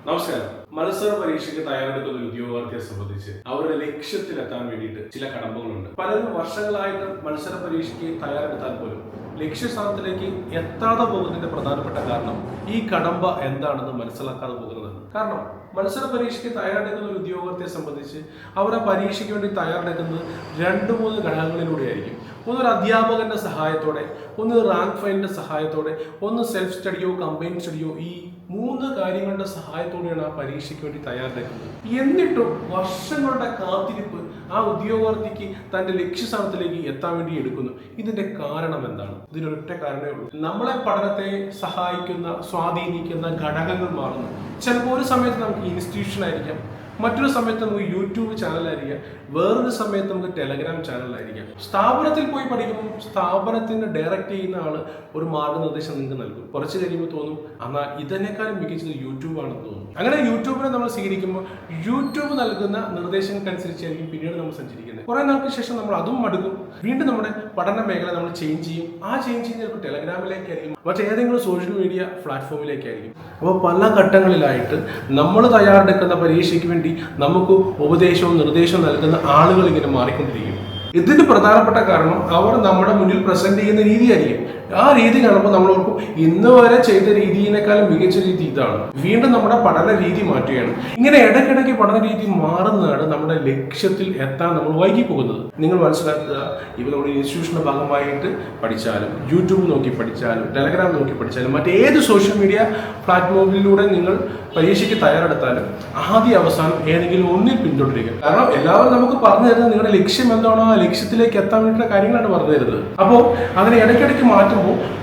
നമസ്കാരം. മത്സര പരീക്ഷയ്ക്ക് തയ്യാറെടുക്കുന്ന ഒരു ഉദ്യോഗാർത്ഥിയെ സംബന്ധിച്ച് അവരുടെ ലക്ഷ്യത്തിലെത്താൻ വേണ്ടിയിട്ട് ചില കടമ്പകളുണ്ട്. പലരും വർഷങ്ങളായിട്ട് മത്സര പരീക്ഷയ്ക്ക് തയ്യാറെടുത്താൽ പോലും ലക്ഷ്യസ്ഥാനത്തിലേക്ക് എത്താതെ പോകുന്നതിന്റെ പ്രധാനപ്പെട്ട കാരണം ഈ കടമ്പ എന്താണെന്ന് മനസ്സിലാക്കാതെ പോകുന്നതാണ്. കാരണം മത്സര പരീക്ഷയ്ക്ക് തയ്യാറെടുക്കുന്ന ഒരു ഉദ്യോഗാർത്ഥിയെ സംബന്ധിച്ച് അവർ ആ പരീക്ഷയ്ക്ക് വേണ്ടി തയ്യാറെടുക്കുന്നത് 2-3 ഘടകങ്ങളിലൂടെയായിരിക്കും. ഒന്നൊരു അധ്യാപകന്റെ സഹായത്തോടെ, ഒന്ന് റാങ്ക് ഫൈലിന്റെ സഹായത്തോടെ, ഒന്ന് സെൽഫ് സ്റ്റഡിയോ കമ്പൈൻ സ്റ്റഡിയോ, ഈ 3 കാര്യങ്ങളുടെ സഹായത്തോടെയാണ് ആ പരീക്ഷയ്ക്ക് വേണ്ടി തയ്യാറെടുക്കുന്നത്. എന്നിട്ടും വർഷങ്ങളുടെ കാത്തിരിപ്പ് ആ ഉദ്യോഗാർത്ഥിക്ക് തന്റെ ലക്ഷ്യസ്ഥാനത്തിലേക്ക് എത്താൻ വേണ്ടി എടുക്കുന്നു. ഇതിന്റെ കാരണം എന്താണ്? ഇതിനൊരൊറ്റ കാരണമേ ഉള്ളൂ. നമ്മളെ പഠനത്തെ സഹായിക്കുന്ന, സ്വാധീനിക്കുന്ന ഘടകങ്ങൾ മാറുന്നു. ചിലപ്പോൾ ഒരു സമയത്ത് നമുക്ക് ഇൻസ്റ്റിറ്റ്യൂഷൻ ആയിരിക്കാം, മറ്റൊരു സമയത്ത് നമുക്ക് യൂട്യൂബ് ചാനലായിരിക്കാം, വേറൊരു സമയത്ത് നമുക്ക് ടെലഗ്രാം ചാനലായിരിക്കാം. സ്ഥാപനത്തിൽ പോയി പഠിക്കുമ്പോൾ സ്ഥാപനത്തിന് ഡയറക്റ്റ് ചെയ്യുന്ന ആള് ഒരു മാർഗനിർദ്ദേശം നിങ്ങൾക്ക് നൽകും. കുറച്ച് കഴിയുമ്പോൾ തോന്നും എന്നാൽ ഇതിനേക്കാളും മികച്ചത് യൂട്യൂബാണെന്ന് തോന്നും. അങ്ങനെ യൂട്യൂബിനെ നമ്മൾ സ്വീകരിക്കുമ്പോൾ യൂട്യൂബ് നൽകുന്ന നിർദ്ദേശങ്ങൾക്കനുസരിച്ചായിരിക്കും പിന്നീട് നമ്മൾ സഞ്ചരിക്കുന്നത്. കുറെ നാൾക്ക് ശേഷം നമ്മൾ അതും മടുക്കും. വീണ്ടും നമ്മുടെ പഠന മേഖല നമ്മൾ ചേഞ്ച് ചെയ്യും. ആ ചേഞ്ച് ചെയ്യുന്ന ചിലപ്പോൾ ടെലഗ്രാമിലേക്കായിരിക്കും, മറ്റേതെങ്കിലും സോഷ്യൽ മീഡിയ പ്ലാറ്റ്ഫോമിലേക്കായിരിക്കും. അപ്പോൾ പല ഘട്ടങ്ങളിലായിട്ട് നമ്മൾ തയ്യാറെടുക്കുന്ന പരീക്ഷയ്ക്ക് വേണ്ടി നമുക്ക് ഉപദേശവും നിർദ്ദേശവും നൽകുന്ന ആളുകൾ ഇങ്ങനെ മാറിക്കൊണ്ടിരിക്കും. ഇതിന് പ്രധാനപ്പെട്ട കാരണം അവർ നമ്മുടെ മുന്നിൽ പ്രസന്റ് ചെയ്യുന്ന രീതിയായിരിക്കും. ആ രീതി കാണുമ്പോൾ നമ്മൾ ഓർക്കും ഇന്ന് വരെ ചെയ്ത രീതിയിനേക്കാളും മികച്ച രീതി ഇതാണ്. വീണ്ടും നമ്മുടെ പഠന രീതി മാറ്റുകയാണ്. ഇങ്ങനെ ഇടയ്ക്കിടയ്ക്ക് പഠന രീതി മാറുന്നതാണ് നമ്മുടെ ലക്ഷ്യത്തിൽ എത്താൻ നമ്മൾ വൈകി പോകുന്നത്. നിങ്ങൾ മനസ്സിലാക്കുക, ഇവർ നമ്മുടെ ഇൻസ്റ്റിറ്റ്യൂഷന്റെ ഭാഗമായിട്ട് പഠിച്ചാലും, യൂട്യൂബ് നോക്കി പഠിച്ചാലും, ടെലഗ്രാം നോക്കി പഠിച്ചാലും, മറ്റേത് സോഷ്യൽ മീഡിയ പ്ലാറ്റ്ഫോമിലൂടെ നിങ്ങൾ പരീക്ഷയ്ക്ക് തയ്യാറെടുത്താലും ആദ്യ അവസാനം ഏതെങ്കിലും ഒന്നിൽ പിന്തുടരുക. കാരണം എല്ലാവരും നമുക്ക് പറഞ്ഞു തരുന്നത് നിങ്ങളുടെ ലക്ഷ്യം എന്താണോ ആ ലക്ഷ്യത്തിലേക്ക് എത്താൻ വേണ്ടിയുള്ള കാര്യങ്ങളാണ് പറഞ്ഞു തരുന്നത്. അപ്പോൾ അതിനെ ഇടയ്ക്കിടയ്ക്ക് മാറ്റുമ്പോൾ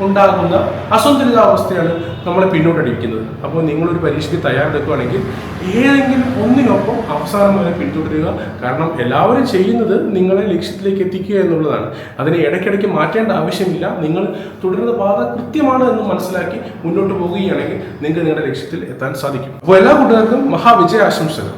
ഉണ്ടാകുന്ന അസന്തുലിതാവസ്ഥയാണ് നമ്മളെ പിന്നോട്ടടിക്കുന്നത്. അപ്പോൾ നിങ്ങളൊരു പരീക്ഷയ്ക്ക് തയ്യാറെടുക്കുകയാണെങ്കിൽ ഏതെങ്കിലും ഒന്നിനൊപ്പം അവസാനം വരെ പിന്തുടരുക. കാരണം എല്ലാവരും ചെയ്യുന്നത് നിങ്ങളെ ലക്ഷ്യത്തിലേക്ക് എത്തിക്കുക എന്നുള്ളതാണ്. അതിനെ ഇടയ്ക്കിടയ്ക്ക് മാറ്റേണ്ട ആവശ്യമില്ല. നിങ്ങൾ തുടരുന്ന പാത കൃത്യമാണ് എന്ന് മനസ്സിലാക്കി മുന്നോട്ട് പോകുകയാണെങ്കിൽ നിങ്ങൾക്ക് നിങ്ങളുടെ ലക്ഷ്യത്തിൽ എത്താൻ സാധിക്കും. അപ്പോൾ എല്ലാ കൂട്ടുകാർക്കും മഹാവിജയ ആശംസകൾ.